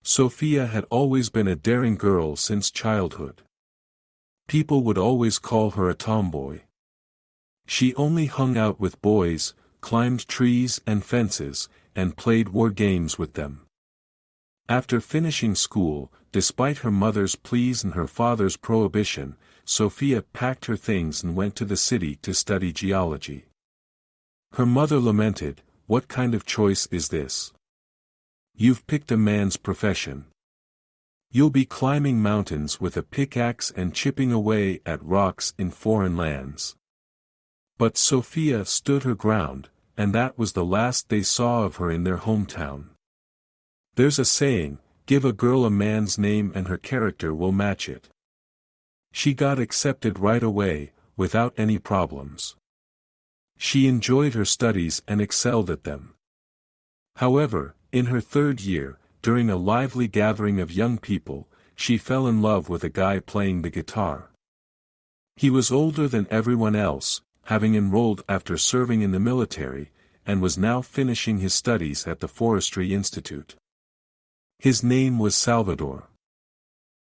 Sophia had always been a daring girl since childhood. People would always call her a tomboy. She only hung out with boys, climbed trees and fences, and played war games with them. After finishing school, despite her mother's pleas and her father's prohibition, Sophia packed her things and went to the city to study geology. Her mother lamented, "What kind of choice is this? You've picked a man's profession. You'll be climbing mountains with a pickaxe and chipping away at rocks in foreign lands." But Sophia stood her ground, and that was the last they saw of her in their hometown. There's a saying, give a girl a man's name and her character will match it. She got accepted right away, without any problems. She enjoyed her studies and excelled at them. However, in her third year, during a lively gathering of young people, she fell in love with a guy playing the guitar. He was older than everyone else, having enrolled after serving in the military, and was now finishing his studies at the Forestry Institute. His name was Salvador.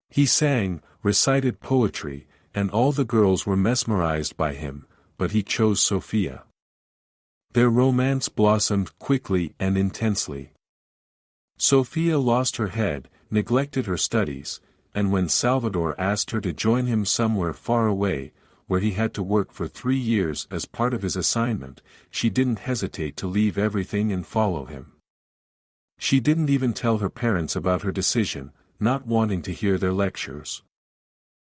He sang, recited poetry, and all the girls were mesmerized by him, but he chose Sophia. Their romance blossomed quickly and intensely. Sophia lost her head, neglected her studies, and when Salvador asked her to join him somewhere far away, where he had to work for 3 years as part of his assignment, she didn't hesitate to leave everything and follow him. She didn't even tell her parents about her decision, not wanting to hear their lectures.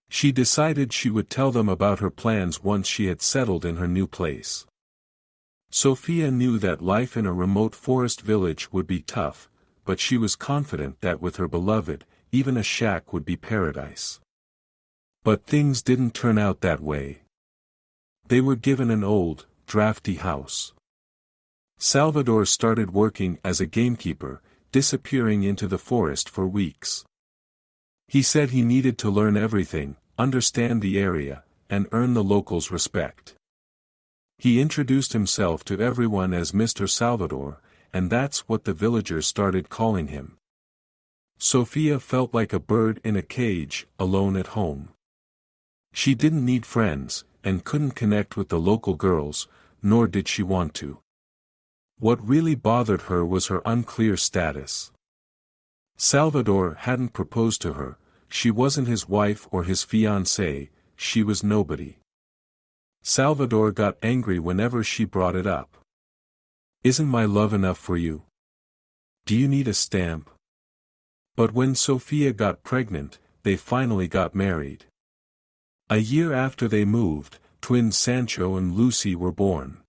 She decided she would tell them about her plans once she had settled in her new place. Sophia knew that life in a remote forest village would be tough, but she was confident that with her beloved, even a shack would be paradise. But things didn't turn out that way. They were given an old, drafty house. Salvador started working as a gamekeeper, disappearing into the forest for weeks. He said he needed to learn everything, understand the area, and earn the locals' respect. He introduced himself to everyone as Mr. Salvador, and that's what the villagers started calling him. Sophia felt like a bird in a cage, alone at home. She didn't need friends, and couldn't connect with the local girls, nor did she want to. What really bothered her was her unclear status. Salvador hadn't proposed to her, she wasn't his wife or his fiancée, she was nobody. Salvador got angry whenever she brought it up. "Isn't my love enough for you? Do you need a stamp?" But when Sophia got pregnant, they finally got married. A year after they moved, twins Sancho and Lucy were born.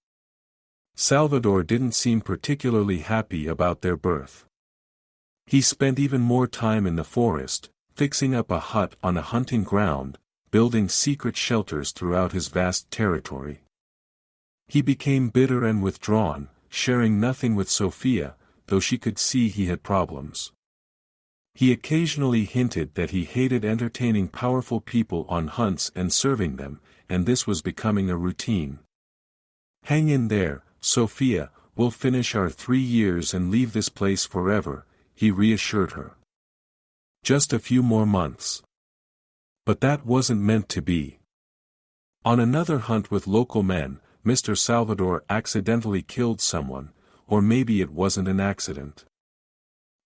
Salvador didn't seem particularly happy about their birth. He spent even more time in the forest, fixing up a hut on a hunting ground, building secret shelters throughout his vast territory. He became bitter and withdrawn, sharing nothing with Sophia, though she could see he had problems. He occasionally hinted that he hated entertaining powerful people on hunts and serving them, and this was becoming a routine. "Hang in there, Sophia, we'll finish our 3 years and leave this place forever," he reassured her. "Just a few more months." But that wasn't meant to be. On another hunt with local men, Mr. Salvador accidentally killed someone, or maybe it wasn't an accident.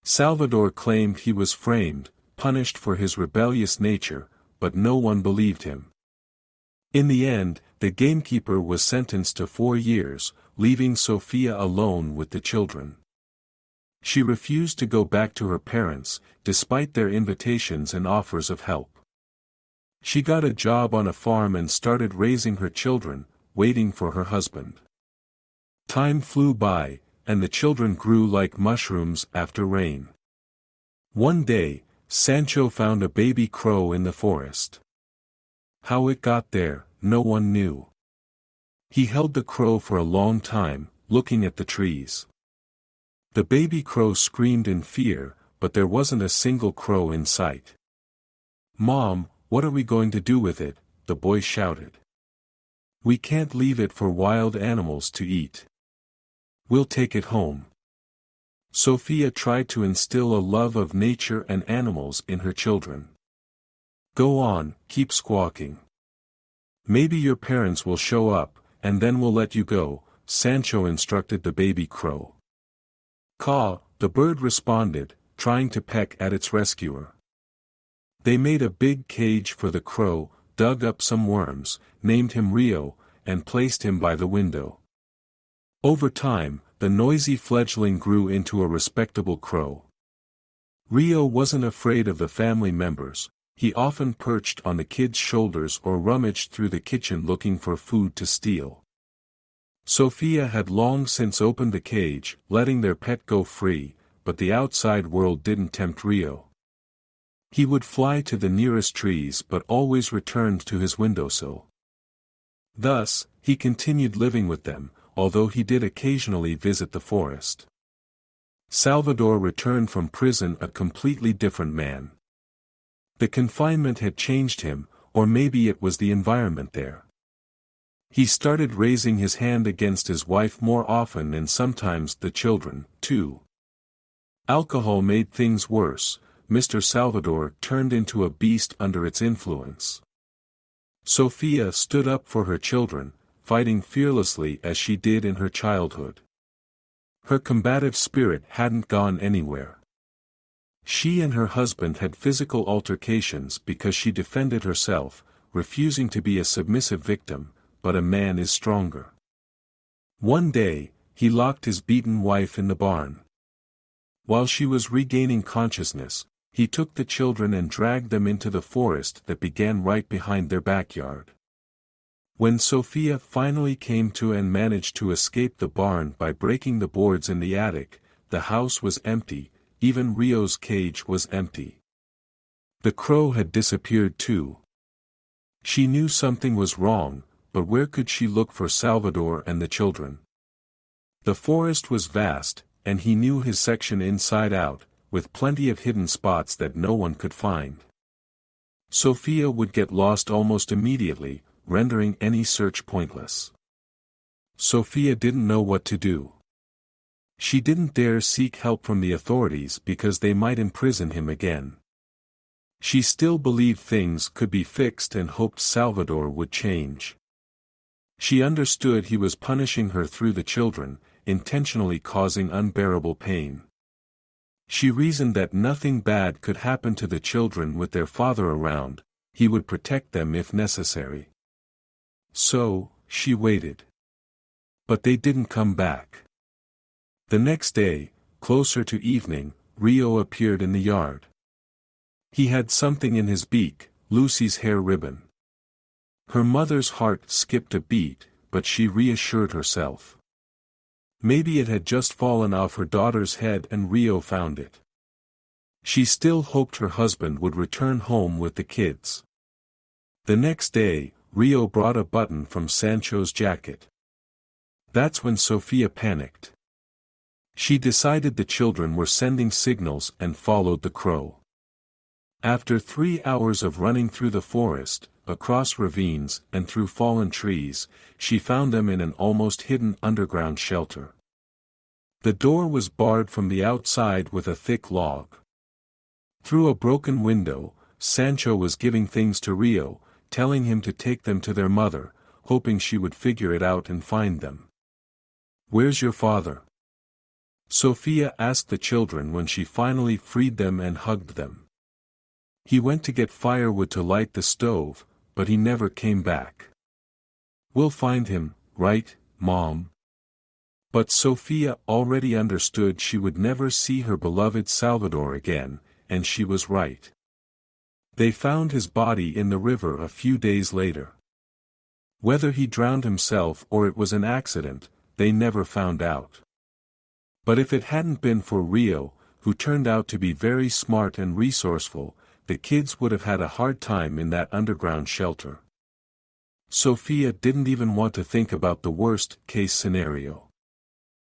Salvador claimed he was framed, punished for his rebellious nature, but no one believed him. In the end, the gamekeeper was sentenced to 4 years, leaving Sophia alone with the children. She refused to go back to her parents, despite their invitations and offers of help. She got a job on a farm and started raising her children, waiting for her husband. Time flew by, and the children grew like mushrooms after rain. One day, Sancho found a baby crow in the forest. How it got there, no one knew. He held the crow for a long time, looking at the trees. The baby crow screamed in fear, but there wasn't a single crow in sight. "Mom, what are we going to do with it?" the boy shouted. "We can't leave it for wild animals to eat. We'll take it home." Sophia tried to instill a love of nature and animals in her children. Go on, keep squawking. Maybe your parents will show up, and then we'll let you go, Sancho instructed the baby crow. Caw, the bird responded, trying to peck at its rescuer. They made a big cage for the crow, dug up some worms, named him Rio, and placed him by the window. Over time, the noisy fledgling grew into a respectable crow. Rio wasn't afraid of the family members. He often perched on the kids' shoulders or rummaged through the kitchen looking for food to steal. Sophia had long since opened the cage, letting their pet go free, but the outside world didn't tempt Rio. He would fly to the nearest trees but always returned to his windowsill. Thus, he continued living with them, although he did occasionally visit the forest. Salvador returned from prison a completely different man. The confinement had changed him, or maybe it was the environment there. He started raising his hand against his wife more often and sometimes the children, too. Alcohol made things worse. Mr. Salvador turned into a beast under its influence. Sophia stood up for her children, fighting fearlessly as she did in her childhood. Her combative spirit hadn't gone anywhere. She and her husband had physical altercations because she defended herself, refusing to be a submissive victim, but a man is stronger. One day, he locked his beaten wife in the barn. While she was regaining consciousness, he took the children and dragged them into the forest that began right behind their backyard. When Sophia finally came to and managed to escape the barn by breaking the boards in the attic, the house was empty, even Rio's cage was empty. The crow had disappeared too. She knew something was wrong, but where could she look for Salvador and the children? The forest was vast, and he knew his section inside out, with plenty of hidden spots that no one could find. Sophia would get lost almost immediately, rendering any search pointless. Sophia didn't know what to do. She didn't dare seek help from the authorities because they might imprison him again. She still believed things could be fixed and hoped Salvador would change. She understood he was punishing her through the children, intentionally causing unbearable pain. She reasoned that nothing bad could happen to the children with their father around, he would protect them if necessary. So, she waited. But they didn't come back. The next day, closer to evening, Rio appeared in the yard. He had something in his beak, Lucy's hair ribbon. Her mother's heart skipped a beat, but she reassured herself. Maybe it had just fallen off her daughter's head and Rio found it. She still hoped her husband would return home with the kids. The next day, Rio brought a button from Sancho's jacket. That's when Sophia panicked. She decided the children were sending signals and followed the crow. After 3 hours of running through the forest, across ravines and through fallen trees, she found them in an almost hidden underground shelter. The door was barred from the outside with a thick log. Through a broken window, Sancho was giving things to Rio, telling him to take them to their mother, hoping she would figure it out and find them. "Where's your father?" Sophia asked the children when she finally freed them and hugged them. "He went to get firewood to light the stove, but he never came back." "We'll find him, right, Mom?" But Sophia already understood she would never see her beloved Salvador again, and she was right. They found his body in the river a few days later. Whether he drowned himself or it was an accident, they never found out. But if it hadn't been for Rio, who turned out to be very smart and resourceful, the kids would have had a hard time in that underground shelter. Sophia didn't even want to think about the worst-case scenario.